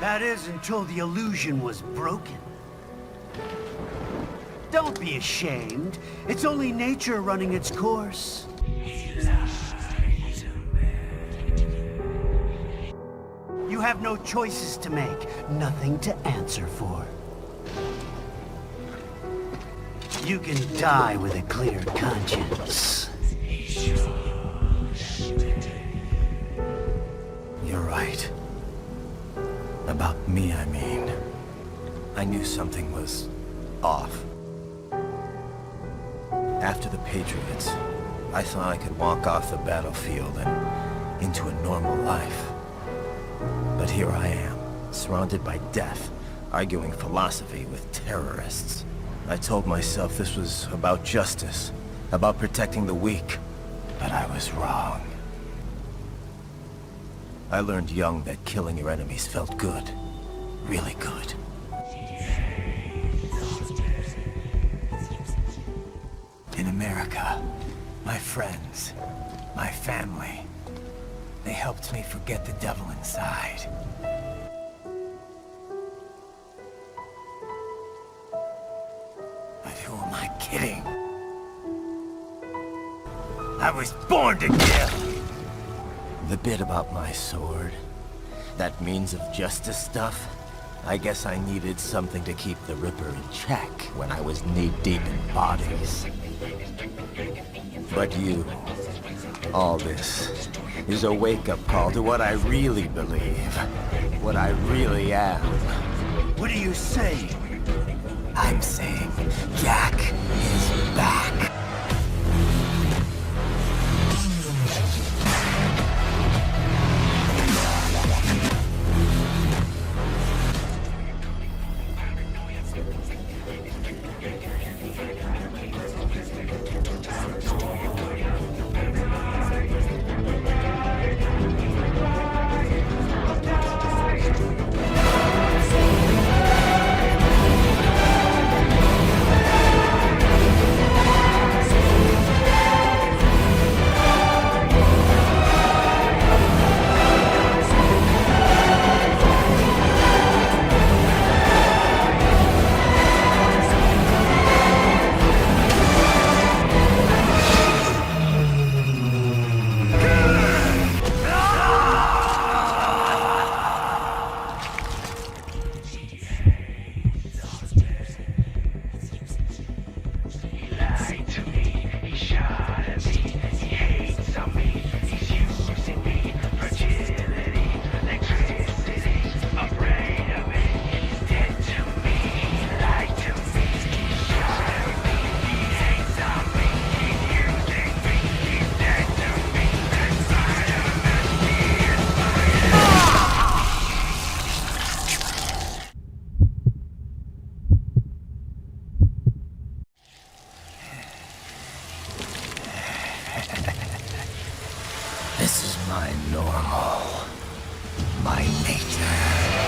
That is until the illusion was broken. Don't be ashamed. It's only nature running its course. You have no choices to make, nothing to answer for. You can die with a clear conscience. You're right. About me, I mean. I knew something was off. After the Patriots, I thought I could walk off the battlefield and into a normal life. But here I am, surrounded by death, arguing philosophy with terrorists. I told myself this was about justice, about protecting the weak, but I was wrong. I learned young that killing your enemies felt good, really good. In America, my friends, my family, they helped me forget the devil inside. But who am I kidding? I was born to kill! The bit about my sword, that means of justice stuff, I guess I needed something to keep the Ripper in check when I was knee-deep in bodies. But you, all this, is a wake-up call to what I really believe, what I really am. What are you saying? I'm saying Jack is back. This is my normal, my nature.